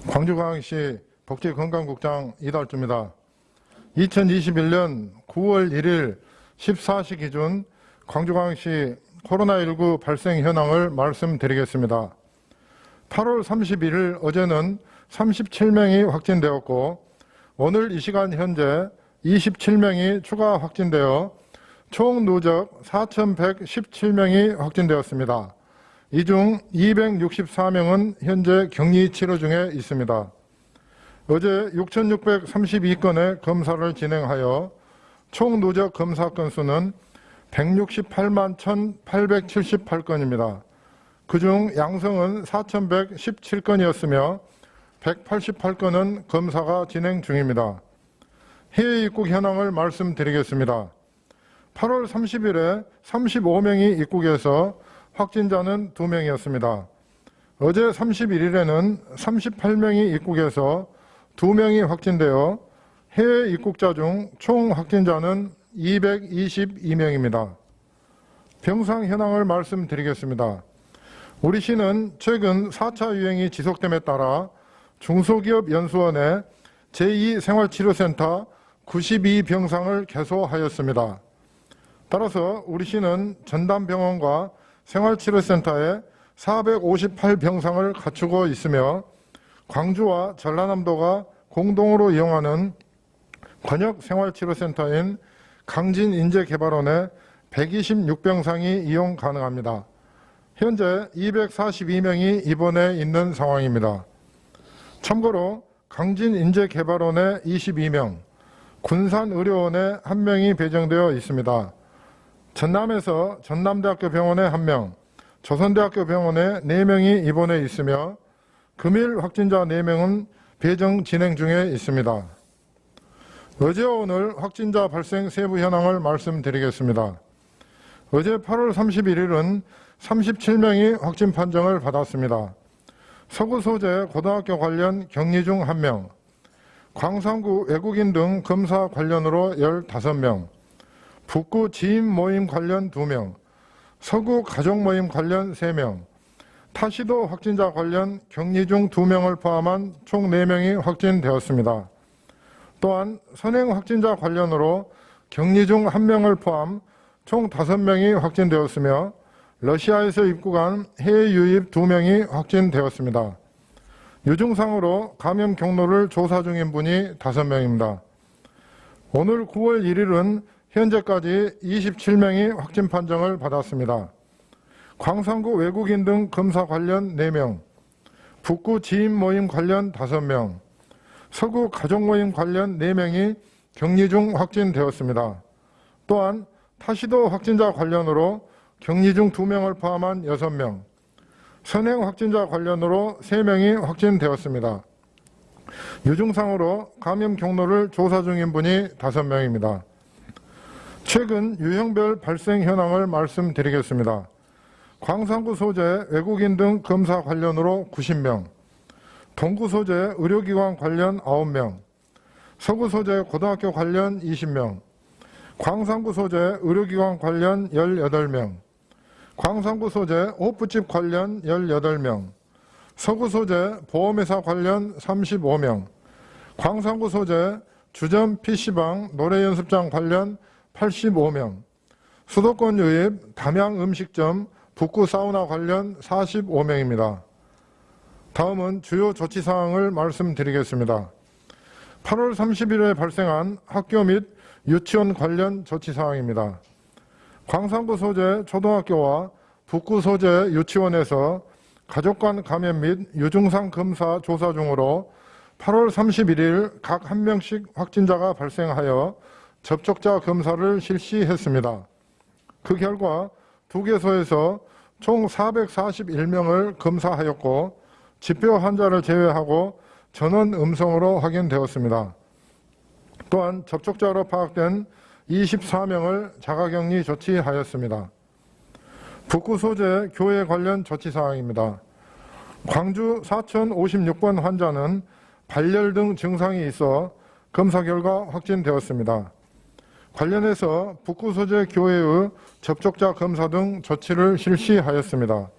광주광역시 복지건강국장 이달주입니다. 2021년 9월 1일 14시 기준 광주광역시 코로나19 발생 현황을 말씀드리겠습니다. 8월 31일 어제는 37명이 확진되었고 오늘 이 시간 현재 27명이 추가 확진되어 총 누적 4,117명이 확진되었습니다. 이 중 264명은 현재 격리 치료 중에 있습니다. 어제 6,632건의 검사를 진행하여 총 누적 검사 건수는 168만 1,878건입니다. 그중 양성은 4,117건이었으며 188건은 검사가 진행 중입니다. 해외 입국 현황을 말씀드리겠습니다. 8월 30일에 35명이 입국해서 확진자는 2명이었습니다. 어제 31일에는 38명이 입국해서 2명이 확진되어 해외 입국자 중 총 확진자는 222명입니다. 병상 현황을 말씀드리겠습니다. 우리 시는 최근 4차 유행이 지속됨에 따라 중소기업연수원에 제2생활치료센터 92병상을 개소하였습니다. 따라서 우리 시는 전담병원과 생활치료센터에 458병상을 갖추고 있으며 광주와 전라남도가 공동으로 이용하는 권역생활치료센터인 강진인재개발원에 126병상이 이용 가능합니다. 현재 242명이 입원해 있는 상황입니다. 참고로 강진인재개발원에 22명, 군산의료원에 1명이 배정되어 있습니다. 전남에서 전남대학교 병원에 1명, 조선대학교 병원에 4명이 입원해 있으며 금일 확진자 4명은 배정 진행 중에 있습니다. 어제와 오늘 확진자 발생 세부 현황을 말씀드리겠습니다. 어제 8월 31일은 37명이 확진 판정을 받았습니다. 서구 소재 고등학교 관련 격리 중 1명, 광산구 외국인 등 검사 관련으로 15명, 북구 지인 모임 관련 2명, 서구 가족 모임 관련 3명, 타시도 확진자 관련 격리 중 2명을 포함한 총 4명이 확진되었습니다. 또한 선행 확진자 관련으로 격리 중 1명을 포함 총 5명이 확진되었으며 러시아에서 입국한 해외 유입 2명이 확진되었습니다. 유증상으로 감염 경로를 조사 중인 분이 5명입니다. 오늘 9월 1일은 현재까지 27명이 확진 판정을 받았습니다. 광산구 외국인 등 검사 관련 4명, 북구 지인 모임 관련 5명, 서구 가족 모임 관련 4명이 격리 중 확진되었습니다. 또한 타시도 확진자 관련으로 격리 중 2명을 포함한 6명, 선행 확진자 관련으로 3명이 확진되었습니다. 유증상으로 감염 경로를 조사 중인 분이 5명입니다. 최근 유형별 발생 현황을 말씀드리겠습니다. 광산구 소재 외국인 등 검사 관련으로 90명, 동구 소재 의료기관 관련 9명, 서구 소재 고등학교 관련 20명, 광산구 소재 의료기관 관련 18명, 광산구 소재 호프집 관련 18명, 서구 소재 보험회사 관련 35명, 광산구 소재 주점 PC방 노래연습장 관련 85명, 수도권 유입 담양 음식점 북구 사우나 관련 45명입니다. 다음은 주요 조치사항을 말씀드리겠습니다. 8월 30일에 발생한 학교 및 유치원 관련 조치사항입니다. 광산구 소재 초등학교와 북구 소재 유치원에서 가족 간 감염 및 유증상 검사 조사 중으로 8월 31일 각 1명씩 확진자가 발생하여 접촉자 검사를 실시했습니다. 그 결과 2개소에서 총 441명을 검사하였고 집표 환자를 제외하고 전원 음성으로 확인되었습니다. 또한 접촉자로 파악된 24명을 자가격리 조치하였습니다. 북구 소재 교회 관련 조치사항입니다. 광주 4056번 환자는 발열 등 증상이 있어 검사 결과 확진되었습니다. 관련해서 북구 소재 교회의 접촉자 검사 등 조치를 실시하였습니다.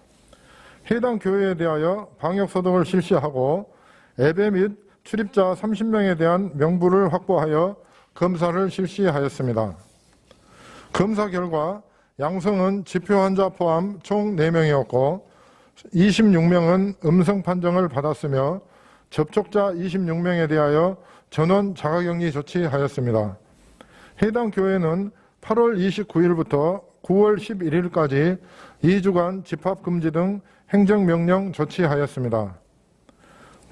해당 교회에 대하여 방역소독을 실시하고 예배 및 출입자 30명에 대한 명부를 확보하여 검사를 실시하였습니다. 검사 결과 양성은 지표 환자 포함 총 4명이었고 26명은 음성 판정을 받았으며 접촉자 26명에 대하여 전원 자가격리 조치하였습니다. 해당 교회는 8월 29일부터 9월 11일까지 2주간 집합금지 등 행정명령 조치하였습니다.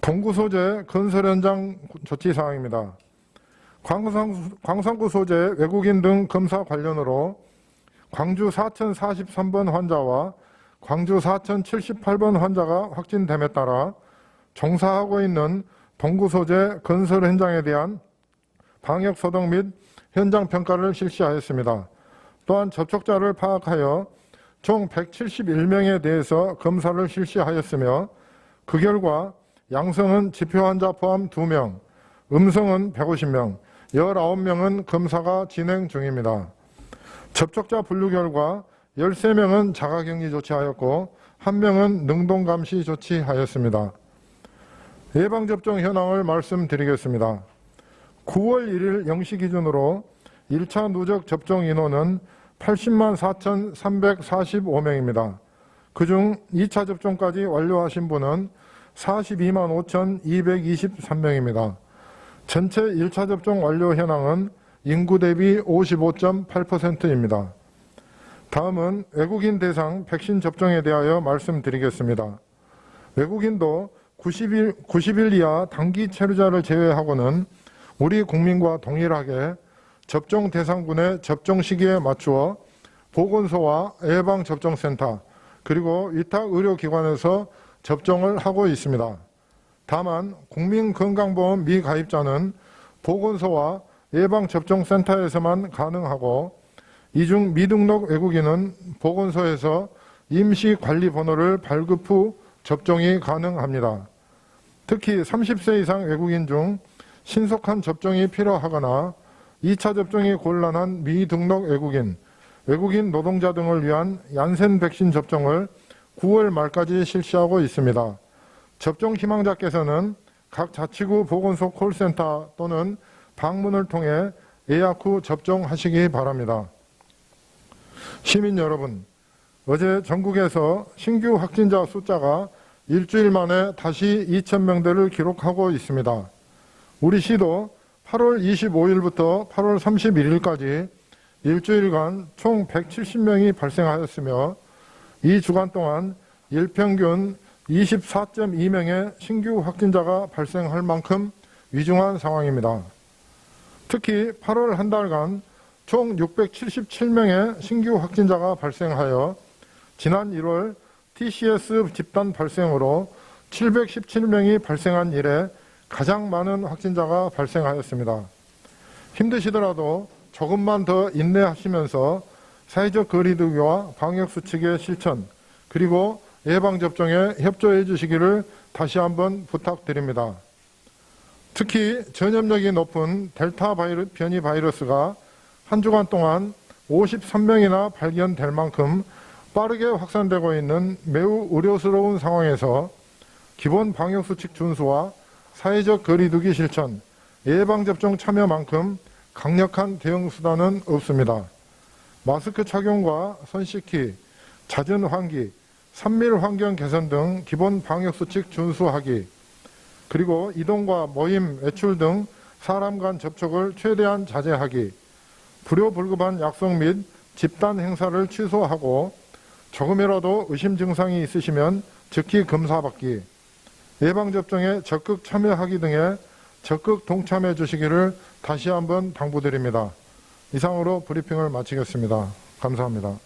동구 소재 건설 현장 조치사항입니다. 광산구 소재 외국인 등 검사 관련으로 광주 4043번 환자와 광주 4078번 환자가 확진됨에 따라 종사하고 있는 동구 소재 건설 현장에 대한 방역 소독 및 현장 평가를 실시하였습니다. 또한 접촉자를 파악하여 총 171명에 대해서 검사를 실시하였으며 그 결과 양성은 지표 환자 포함 2명, 음성은 150명, 19명은 검사가 진행 중입니다. 접촉자 분류 결과 13명은 자가격리 조치하였고 1명은 능동감시 조치하였습니다. 예방접종 현황을 말씀드리겠습니다. 9월 1일 0시 기준으로 1차 누적 접종 인원은 80만 4,345명입니다. 그중 2차 접종까지 완료하신 분은 42만 5,223명입니다. 전체 1차 접종 완료 현황은 인구 대비 55.8%입니다. 다음은 외국인 대상 백신 접종에 대하여 말씀드리겠습니다. 외국인도 90일 이하 단기 체류자를 제외하고는 우리 국민과 동일하게 접종 대상군의 접종 시기에 맞추어 보건소와 예방접종센터 그리고 위탁 의료기관에서 접종을 하고 있습니다. 다만 국민건강보험 미가입자는 보건소와 예방접종센터에서만 가능하고 이중 미등록 외국인은 보건소에서 임시관리번호를 발급 후 접종이 가능합니다. 특히 30세 이상 외국인 중 신속한 접종이 필요하거나 2차 접종이 곤란한 미등록 외국인, 외국인 노동자 등을 위한 얀센 백신 접종을 9월 말까지 실시하고 있습니다. 접종 희망자께서는 각 자치구 보건소 콜센터 또는 방문을 통해 예약 후 접종하시기 바랍니다. 시민 여러분, 어제 전국에서 신규 확진자 숫자가 일주일 만에 다시 2,000명대를 기록하고 있습니다. 우리 시도 8월 25일부터 8월 31일까지 일주일간 총 170명이 발생하였으며 이 주간 동안 일평균 24.2명의 신규 확진자가 발생할 만큼 위중한 상황입니다. 특히 8월 한 달간 총 677명의 신규 확진자가 발생하여 지난 1월 TCS 집단 발생으로 717명이 발생한 이래 가장 많은 확진자가 발생하였습니다. 힘드시더라도 조금만 더 인내하시면서 사회적 거리두기와 방역수칙의 실천 그리고 예방접종에 협조해 주시기를 다시 한번 부탁드립니다. 특히 전염력이 높은 델타 변이 바이러스가 한 주간 동안 53명이나 발견될 만큼 빠르게 확산되고 있는 매우 우려스러운 상황에서 기본 방역수칙 준수와 사회적 거리두기 실천, 예방접종 참여만큼 강력한 대응 수단은 없습니다. 마스크 착용과 손 씻기, 잦은 환기, 산밀 환경 개선 등 기본 방역수칙 준수하기, 그리고 이동과 모임, 외출 등 사람 간 접촉을 최대한 자제하기, 불효불급한 약속 및 집단 행사를 취소하고 조금이라도 의심 증상이 있으시면 즉시 검사받기, 예방접종에 적극 참여하기 등에 적극 동참해 주시기를 다시 한번 당부드립니다. 이상으로 브리핑을 마치겠습니다. 감사합니다.